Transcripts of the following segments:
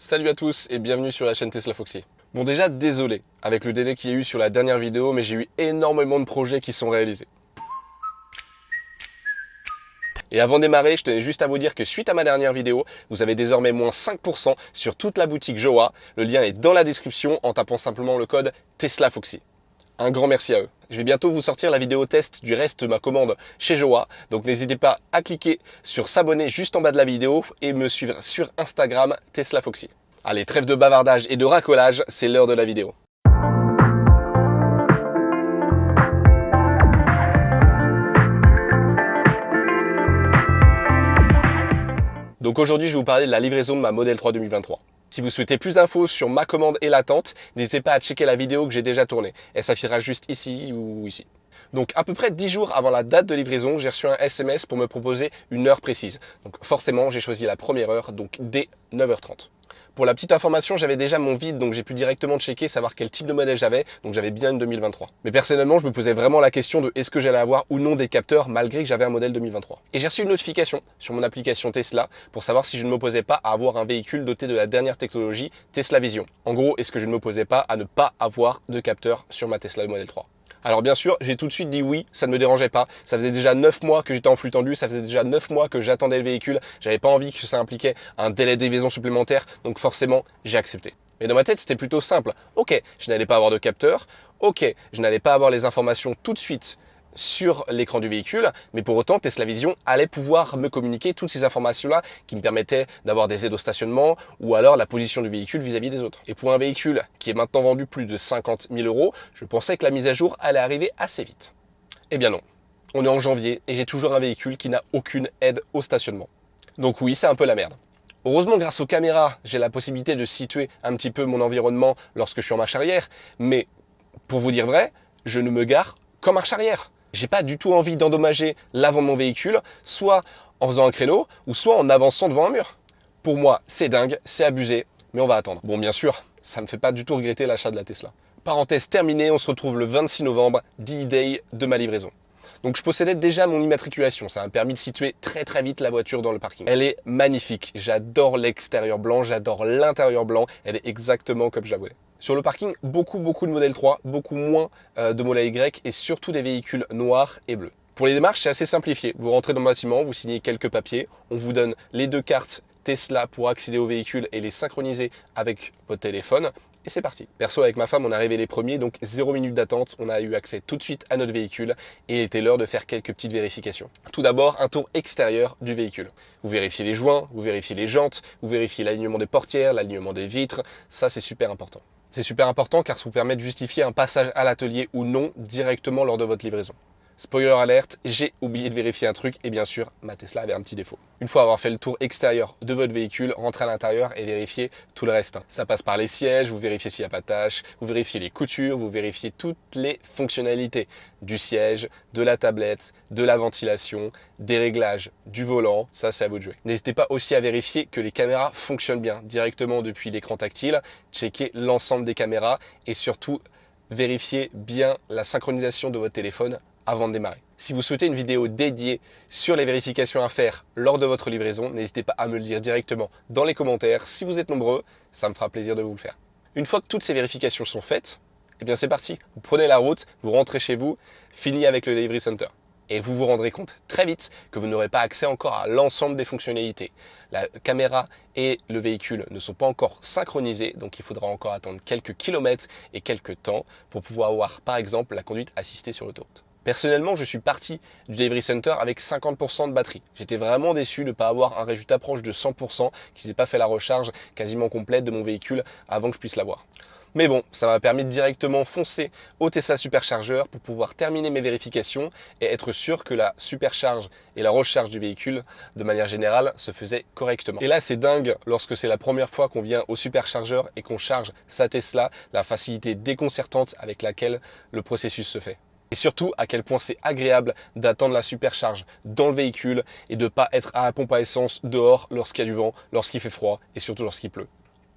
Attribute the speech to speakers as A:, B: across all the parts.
A: Salut à tous et bienvenue sur la chaîne Tesla Foxy. Bon déjà désolé avec le délai qu'il y a eu sur la dernière vidéo, mais j'ai eu énormément de projets qui sont réalisés. Et avant de démarrer, je tenais juste à vous dire que suite à ma dernière vidéo, vous avez désormais moins 5% sur toute la boutique Joa. Le lien est dans la description en tapant simplement le code Tesla Foxy. Un grand merci à eux. Je vais bientôt vous sortir la vidéo test du reste de ma commande chez Joa. Donc n'hésitez pas à cliquer sur s'abonner juste en bas de la vidéo et me suivre sur Instagram Tesla Foxy. Allez, trêve de bavardage et de racolage, c'est l'heure de la vidéo. Donc aujourd'hui, je vais vous parler de la livraison de ma Model 3 2023. Si vous souhaitez plus d'infos sur ma commande et l'attente, n'hésitez pas à checker la vidéo que j'ai déjà tournée. Elle s'affichera juste ici ou ici. Donc à peu près 10 jours avant la date de livraison, j'ai reçu un SMS pour me proposer une heure précise. Donc forcément, j'ai choisi la première heure, donc dès 9h30. Pour la petite information, j'avais déjà mon vide, donc j'ai pu directement checker, savoir quel type de modèle j'avais, donc j'avais bien une 2023. Mais personnellement, je me posais vraiment la question de est-ce que j'allais avoir ou non des capteurs, malgré que j'avais un modèle 2023. Et j'ai reçu une notification sur mon application Tesla pour savoir si je ne m'opposais pas à avoir un véhicule doté de la dernière technologie Tesla Vision. En gros, est-ce que je ne m'opposais pas à ne pas avoir de capteurs sur ma Tesla Model 3. Alors bien sûr, j'ai tout de suite dit oui, ça ne me dérangeait pas. Ça faisait déjà 9 mois que j'étais en flux tendu, ça faisait déjà 9 mois que j'attendais le véhicule. J'avais pas envie que ça impliquait un délai de livraison supplémentaire, donc forcément, j'ai accepté. Mais dans ma tête, c'était plutôt simple. Ok, je n'allais pas avoir de capteur, ok, je n'allais pas avoir les informations tout de suite sur l'écran du véhicule, mais pour autant Tesla Vision allait pouvoir me communiquer toutes ces informations-là qui me permettaient d'avoir des aides au stationnement ou alors la position du véhicule vis-à-vis des autres. Et pour un véhicule qui est maintenant vendu plus de 50 000 €, je pensais que la mise à jour allait arriver assez vite. Eh bien non, on est en janvier et j'ai toujours un véhicule qui n'a aucune aide au stationnement. Donc oui, c'est un peu la merde. Heureusement, grâce aux caméras, j'ai la possibilité de situer un petit peu mon environnement lorsque je suis en marche arrière, mais pour vous dire vrai, je ne me gare qu'en marche arrière. J'ai pas du tout envie d'endommager l'avant de mon véhicule, soit en faisant un créneau, ou soit en avançant devant un mur. Pour moi, c'est dingue, c'est abusé, mais on va attendre. Bon, bien sûr, ça me fait pas du tout regretter l'achat de la Tesla. Parenthèse terminée, on se retrouve le 26 novembre, D-Day de ma livraison. Donc je possédais déjà mon immatriculation, ça m'a permis de situer très vite la voiture dans le parking. Elle est magnifique, j'adore l'extérieur blanc, j'adore l'intérieur blanc, elle est exactement comme je la voulais. Sur le parking, beaucoup de Model 3, beaucoup moins de Model Y et surtout des véhicules noirs et bleus. Pour les démarches, c'est assez simplifié. Vous rentrez dans le bâtiment, vous signez quelques papiers, on vous donne les 2 cartes Tesla pour accéder au véhicule et les synchroniser avec votre téléphone. Et c'est parti. Perso, avec ma femme, on est arrivé les premiers, donc 0 minute d'attente. On a eu accès tout de suite à notre véhicule et il était l'heure de faire quelques petites vérifications. Tout d'abord, un tour extérieur du véhicule. Vous vérifiez les joints, vous vérifiez les jantes, vous vérifiez l'alignement des portières, l'alignement des vitres. Ça, c'est super important. C'est super important car ça vous permet de justifier un passage à l'atelier ou non directement lors de votre livraison. Spoiler alerte, j'ai oublié de vérifier un truc et bien sûr, ma Tesla avait un petit défaut. Une fois avoir fait le tour extérieur de votre véhicule, rentrez à l'intérieur et vérifiez tout le reste. Ça passe par les sièges, vous vérifiez s'il n'y a pas de tâches, vous vérifiez les coutures, vous vérifiez toutes les fonctionnalités du siège, de la tablette, de la ventilation, des réglages, du volant, ça c'est à vous de jouer. N'hésitez pas aussi à vérifier que les caméras fonctionnent bien directement depuis l'écran tactile, checker l'ensemble des caméras et surtout vérifiez bien la synchronisation de votre téléphone avant de démarrer. Si vous souhaitez une vidéo dédiée sur les vérifications à faire lors de votre livraison, n'hésitez pas à me le dire directement dans les commentaires. Si vous êtes nombreux, ça me fera plaisir de vous le faire. Une fois que toutes ces vérifications sont faites, eh bien c'est parti. Vous prenez la route, vous rentrez chez vous, fini avec le Delivery Center. Et vous vous rendrez compte très vite que vous n'aurez pas accès encore à l'ensemble des fonctionnalités. La caméra et le véhicule ne sont pas encore synchronisés, donc il faudra encore attendre quelques kilomètres et quelques temps pour pouvoir avoir par exemple la conduite assistée sur l'autoroute. Personnellement, je suis parti du Delivery Center avec 50% de batterie. J'étais vraiment déçu de ne pas avoir un résultat proche de 100%, qu'ils n'aient pas fait la recharge quasiment complète de mon véhicule avant que je puisse l'avoir. Mais bon, ça m'a permis de directement foncer au Tesla Supercharger pour pouvoir terminer mes vérifications et être sûr que la supercharge et la recharge du véhicule, de manière générale, se faisaient correctement. Et là, c'est dingue lorsque c'est la première fois qu'on vient au superchargeur et qu'on charge sa Tesla, la facilité déconcertante avec laquelle le processus se fait. Et surtout, à quel point c'est agréable d'attendre la supercharge dans le véhicule et de ne pas être à la pompe à essence dehors lorsqu'il y a du vent, lorsqu'il fait froid et surtout lorsqu'il pleut.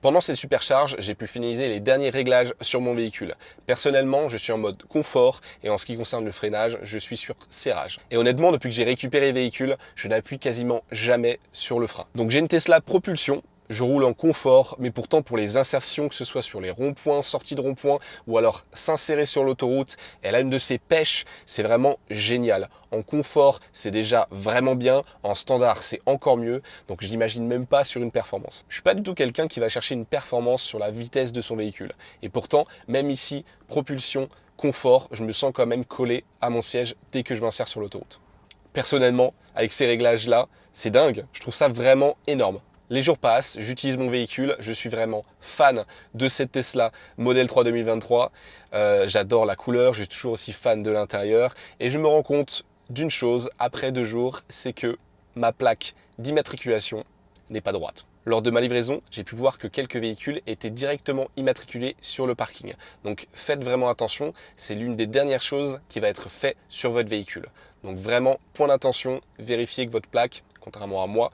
A: Pendant cette supercharge, j'ai pu finaliser les derniers réglages sur mon véhicule. Personnellement, je suis en mode confort et en ce qui concerne le freinage, je suis sur serrage. Et honnêtement, depuis que j'ai récupéré le véhicule, je n'appuie quasiment jamais sur le frein. Donc j'ai une Tesla propulsion. Je roule en confort, mais pourtant pour les insertions, que ce soit sur les ronds-points, sorties de ronds-points, ou alors s'insérer sur l'autoroute, elle a une de ses pêches, c'est vraiment génial. En confort, c'est déjà vraiment bien, en standard, c'est encore mieux, donc je n'imagine même pas sur une performance. Je suis pas du tout quelqu'un qui va chercher une performance sur la vitesse de son véhicule. Et pourtant, même ici, propulsion, confort, je me sens quand même collé à mon siège dès que je m'insère sur l'autoroute. Personnellement, avec ces réglages-là, c'est dingue, je trouve ça vraiment énorme. Les jours passent, j'utilise mon véhicule, je suis vraiment fan de cette Tesla Model 3 2023. J'adore la couleur, je suis toujours aussi fan de l'intérieur et je me rends compte d'une chose après 2 jours, c'est que ma plaque d'immatriculation n'est pas droite. Lors de ma livraison, j'ai pu voir que quelques véhicules étaient directement immatriculés sur le parking. Donc faites vraiment attention, c'est l'une des dernières choses qui va être faite sur votre véhicule. Donc vraiment, point d'attention, vérifiez que votre plaque, contrairement à moi,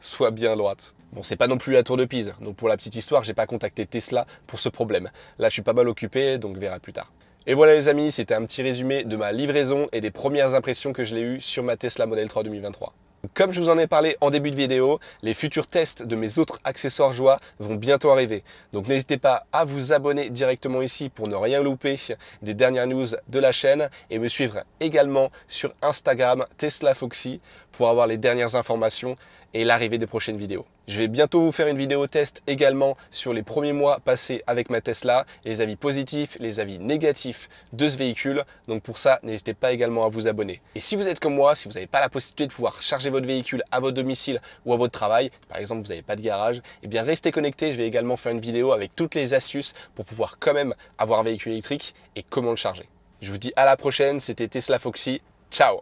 A: soit bien droite. Bon, c'est pas non plus la tour de Pise, donc pour la petite histoire, j'ai pas contacté Tesla pour ce problème. Là, je suis pas mal occupé, donc verra plus tard. Et voilà les amis, c'était un petit résumé de ma livraison et des premières impressions que je l'ai eues sur ma Tesla Model 3 2023. Comme je vous en ai parlé en début de vidéo, les futurs tests de mes autres accessoires joie vont bientôt arriver. Donc n'hésitez pas à vous abonner directement ici pour ne rien louper des dernières news de la chaîne et me suivre également sur Instagram Tesla Foxy pour avoir les dernières informations et l'arrivée des prochaines vidéos. Je vais bientôt vous faire une vidéo test également sur les premiers mois passés avec ma Tesla, les avis positifs, les avis négatifs de ce véhicule. Donc pour ça, n'hésitez pas également à vous abonner. Et si vous êtes comme moi, si vous n'avez pas la possibilité de pouvoir charger votre véhicule à votre domicile ou à votre travail, par exemple vous n'avez pas de garage, eh bien restez connectés. Je vais également faire une vidéo avec toutes les astuces pour pouvoir quand même avoir un véhicule électrique et comment le charger. Je vous dis à la prochaine, c'était Tesla Foxy. Ciao!